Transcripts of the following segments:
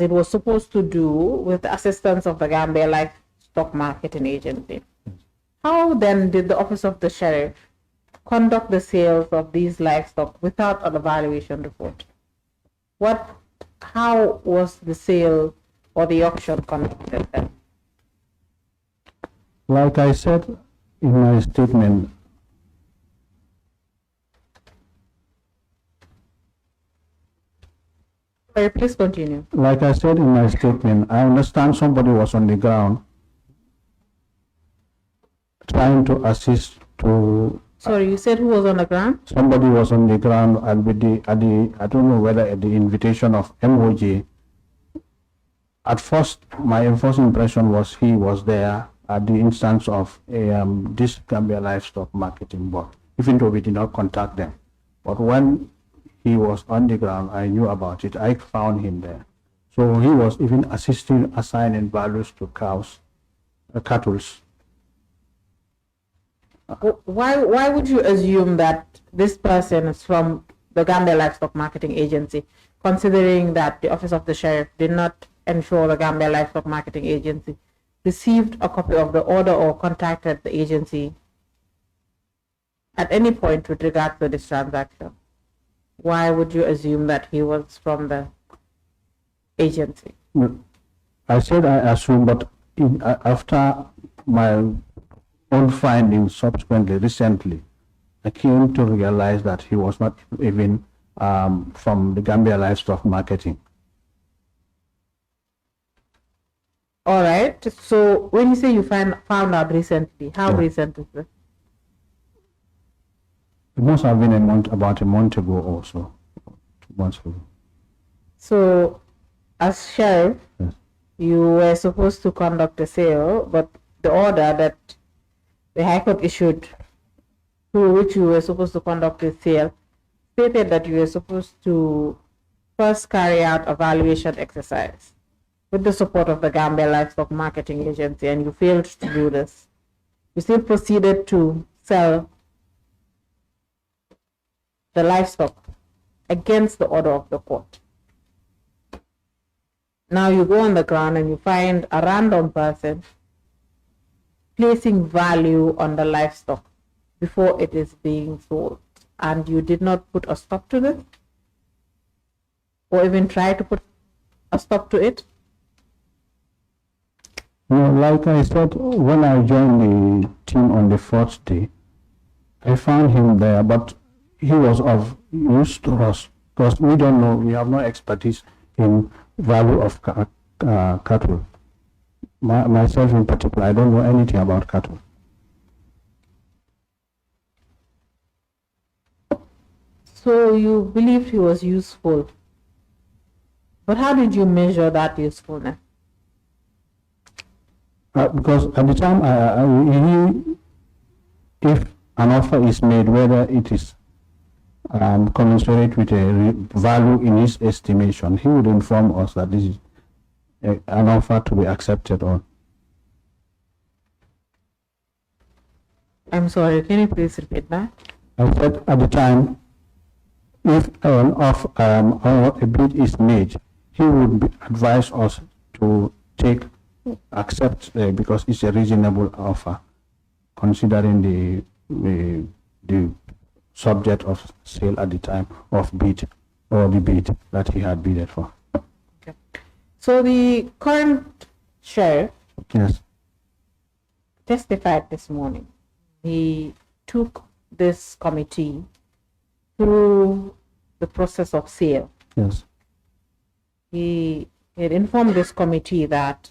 it was supposed to do with the assistance of the Gambia Livestock Marketing Agency. How then did the Office of the Sheriff conduct the sales of these livestock without an evaluation report? How was the sale or the auction conducted then? Like I said in my statement, please continue. Like I said in my statement, I understand somebody was on the ground trying to assist to. Sorry, you said who was on the ground? Somebody was on the ground at the I don't know whether at the invitation of MOJ. At first, my first impression was he was there at the instance of this Gambia Livestock Marketing Board, even though we did not contact them. But when he was on the ground, I knew about it. I found him there. So he was even assisting assigning values to cows, cattle. Why would you assume that this person is from the Gambia Livestock Marketing Agency, considering that the Office of the Sheriff did not ensure the Gambia Livestock Marketing Agency received a copy of the order or contacted the agency at any point with regard to this transaction? Why would you assume that he was from the agency? I said I assume, but after my own findings subsequently, recently, I came to realize that he was not even from the Gambia Livestock Marketing. All right. So when you say you found out recently, how recent is it? It must have been about a month ago or so, 2 months ago. So, as sheriff, yes, you were supposed to conduct a sale, but the order that the High Court issued, through which you were supposed to conduct a sale, stated that you were supposed to first carry out a valuation exercise with the support of the Gambia Livestock Marketing Agency, and you failed to do this. You still proceeded to sell the livestock against the order of the court. Now you go on the ground and you find a random person placing value on the livestock before it is being sold, and you did not put a stop to this or even try to put a stop to it? No, like I said, when I joined the team on the 4th day, I found him there, but he was of use to us because we don't know, we have no expertise in value of cattle. Myself in particular, I don't know anything about cattle. So you believed he was useful, but how did you measure that usefulness? Because at the time, if an offer is made, whether it is commensurate with a value in his estimation, he would inform us that this is an offer to be accepted on. I'm sorry, can you please repeat that? I said at the time, if a bid is made, he would advise us to accept because it's a reasonable offer, considering the subject of sale at the time of bid or the bid that he had bidded for. Okay. So the current sheriff, yes, testified this morning. He took this committee through the process of sale. Yes. He had informed this committee that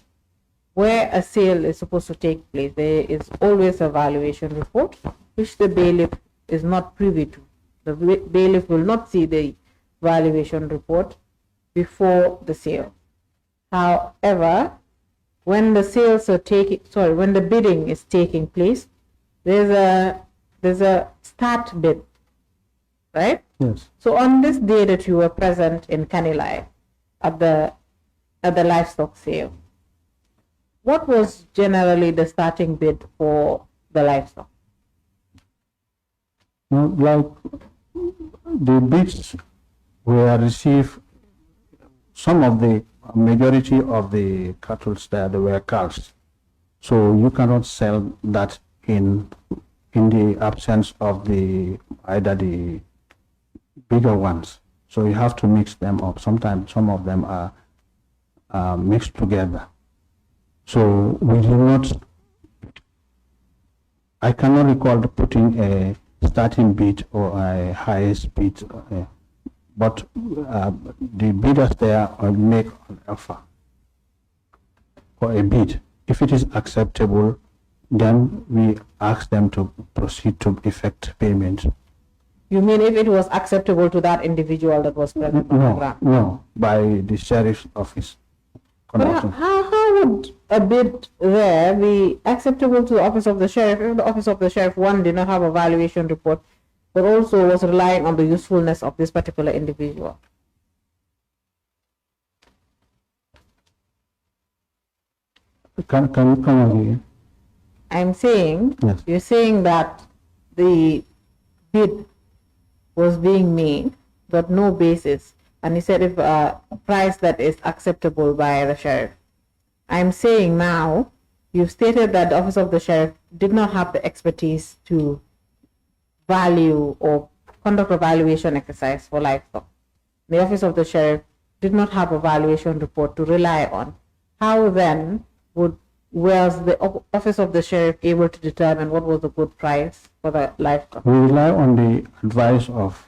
where a sale is supposed to take place, there is always a valuation report, which the bailiff is not privy to. The bailiff will not see the valuation report before the sale. However, when the sales are when the bidding is taking place, there's a start bid, right? Yes. So on this day that you were present in Kanilai at the livestock sale, what was generally the starting bid for the livestock? Like the bids were received, some of the a majority of the cattle there, they were calves. So you cannot sell that in the absence of either the bigger ones. So you have to mix them up. Sometimes some of them are mixed together. So we do not, I cannot recall putting a starting bid or a highest bid, but the bidders there make an offer for a bid. If it is acceptable, then we ask them to proceed to effect payment. You mean if it was acceptable to that individual that was present on the ground? No, by the sheriff's office. But how would a bid there be acceptable to the office of the sheriff if the office of the sheriff, one, did not have a valuation report, but also was relying on the usefulness of this particular individual? Can you come again? I'm saying, yes. You're saying that the bid was being made, but no basis. And he said if a price that is acceptable by the sheriff. I'm saying now, you've stated that the office of the sheriff did not have the expertise to value or conduct a valuation exercise for livestock. The office of the sheriff did not have a valuation report to rely on. How then was the office of the sheriff able to determine what was the good price for the livestock? We rely on the advice of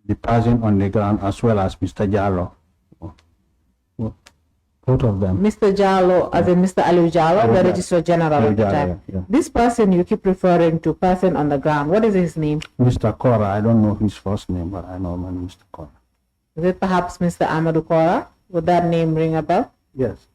the person on the ground as well as Mr. Jallow. Both of them. Mr. Jallow, as in Mr. Alieu Jallow, the Registrar General at the time. Yeah. This person you keep referring to, person on the ground, what is his name? Mr. Corra. I don't know his first name, but I know Mr. Corra. Is it perhaps Mr. Amadou Corra? Would that name ring a bell? Yes.